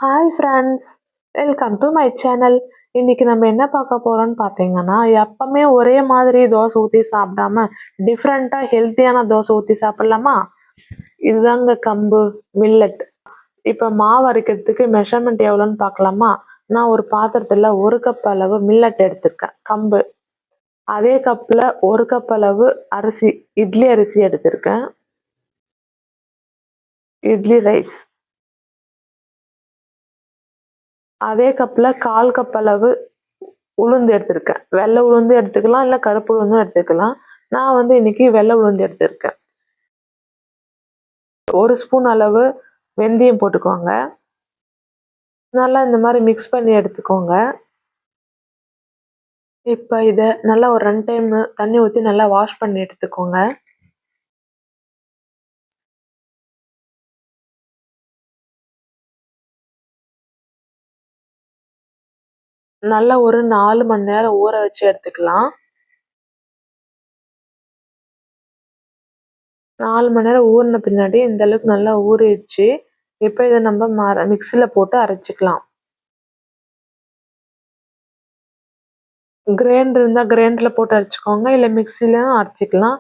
Hi friends, welcome to my channel. இன்னைக்கு நம்ம என்ன பார்க்க போறோம்னு பார்த்தீங்கன்னா, எப்பவுமே ஒரே மாதிரி தோசை ஊற்றி சாப்பிடாம டிஃப்ரெண்ட்டாக ஹெல்த்தியான தோசை ஊற்றி சாப்பிடலாமா? இதுதாங்க கம்பு மில்லட். இப்போ மாவு அரைக்கிறதுக்கு மெஷர்மெண்ட் எவ்வளோன்னு பார்க்கலாமா? நான் ஒரு பாத்திரத்தில் 1 கப் அளவு மில்லட் எடுத்திருக்கேன், கம்பு. அதே கப்பில் 1 கப் அளவு அரிசி, இட்லி அரிசி எடுத்திருக்கேன், இட்லி ரைஸ். அதே கப்பில் 1/4 கப் அளவு உளுந்து எடுத்திருக்கேன். வெள்ளை உளுந்து எடுத்துக்கலாம், இல்லை கருப்பு உளுந்தும் எடுத்துக்கலாம். நான் வந்து இன்னைக்கு வெள்ளை உளுந்து எடுத்திருக்கேன். 1 ஸ்பூன் அளவு வெந்தயம் போட்டுக்கோங்க. நல்லா இந்த மாதிரி மிக்ஸ் பண்ணி எடுத்துக்கோங்க. இப்போ இதை நல்லா ஒரு 2 டைம் தண்ணி ஊற்றி நல்லா வாஷ் பண்ணி எடுத்துக்கோங்க. நல்லா ஒரு 4 மணி நேரம் ஊற வச்சு எடுத்துக்கலாம். 4 மணி நேரம் ஊறின பின்னாடி இந்த அளவுக்கு நல்லா ஊறிடுச்சு. இப்போ இதை நம்ம மிக்சியில் போட்டு அரைச்சிக்கலாம். கிரைண்டர் இருந்தால் கிரைண்டரில் போட்டு அரைச்சிக்கோங்க, இல்லை மிக்சிலையும் அரைச்சிக்கலாம்.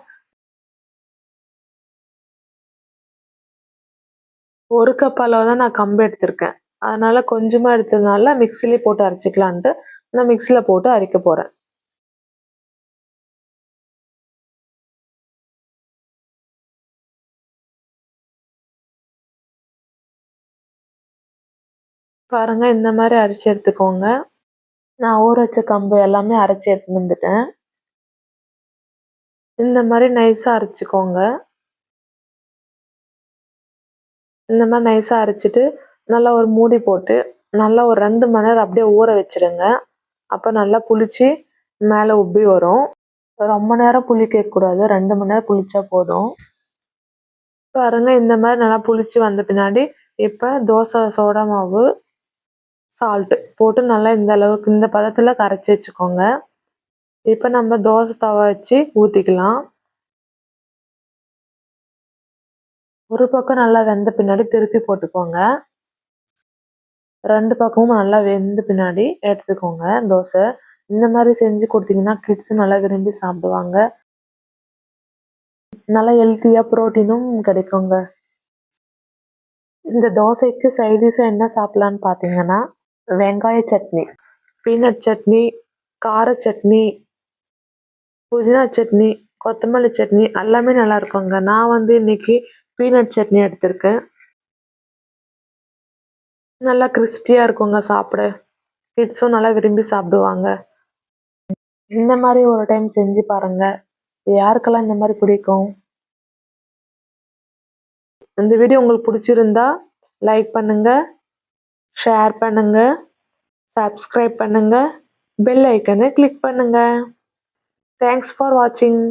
1 கப் அளவு தான் நான் கம்பு எடுத்திருக்கேன். அதனால கொஞ்சமாக எடுத்ததுனால மிக்சிலே போட்டு அரைச்சிக்கலான்ட்டு நான் மிக்சியில் போட்டு அரைக்க போகிறேன். பாருங்க, இந்த மாதிரி அரைச்சி எடுத்துக்கோங்க. நான் ஊற வச்ச கம்பு எல்லாமே அரைச்சி எடுத்து வந்துட்டேன். இந்த மாதிரி நைஸாக அரைச்சிக்கோங்க. இந்த மாதிரி நைஸாக அரைச்சிட்டு நல்லா ஒரு மூடி போட்டு நல்லா ஒரு 2 மணி நேரம் அப்படியே ஊற வச்சிருங்க. அப்போ நல்லா புளிச்சு மேலே உப்பி வரும். ரொம்ப நேரம் புளிக்க வைக்கக்கூடாது, 2 மணி நேரம் புளிச்சா போதும். பாருங்க, இந்த மாதிரி நல்லா புளிச்சு வந்த பின்னாடி இப்போ தோசை சோடா மாவு, சால்ட்டு போட்டு நல்லா இந்த அளவுக்கு இந்த பதத்தில் கரைச்சி வச்சுக்கோங்க. இப்போ நம்ம தோசை தவா வச்சு ஊற்றிக்கலாம். ஒரு பக்கம் நல்லா வெந்த பின்னாடி திருப்பி போட்டுக்கோங்க. 2 பக்கமும் நல்லா வெந்த பின்னாடி எடுத்துக்கோங்க தோசை. இந்த மாதிரி செஞ்சு கொடுத்தீங்கன்னா கிட்ஸ் நல்லா விரும்பி சாப்பிடுவாங்க. நல்லா ஹெல்த்தியாக ப்ரோட்டீனும் கிடைக்குங்க. இந்த தோசைக்கு சைடிஷாக என்ன சாப்பிட்லான்னு பார்த்தீங்கன்னா, வெங்காய சட்னி, பீனட் சட்னி, கார சட்னி, புதினா சட்னி, கொத்தமல்லி சட்னி எல்லாமே நல்லா இருக்குங்க. நான் வந்து இன்னைக்கு பீனட் சட்னி எடுத்திருக்கேன். நல்லா கிறிஸ்பியாக இருக்குங்க சாப்பிட. கிட்ஸும் நல்லா விரும்பி சாப்பிடுவாங்க. இந்த மாதிரி ஒரு டைம் செஞ்சு பாருங்க. யாருக்கெல்லாம் இந்த மாதிரி பிடிக்கும்? இந்த வீடியோ உங்களுக்கு பிடிச்சிருந்தா லைக் பண்ணுங்க, ஷேர் பண்ணுங்க, சப்ஸ்கிரைப் பண்ணுங்க, பெல் ஐக்கனை கிளிக் பண்ணுங்க. தேங்க்ஸ் ஃபார் வாட்சிங்.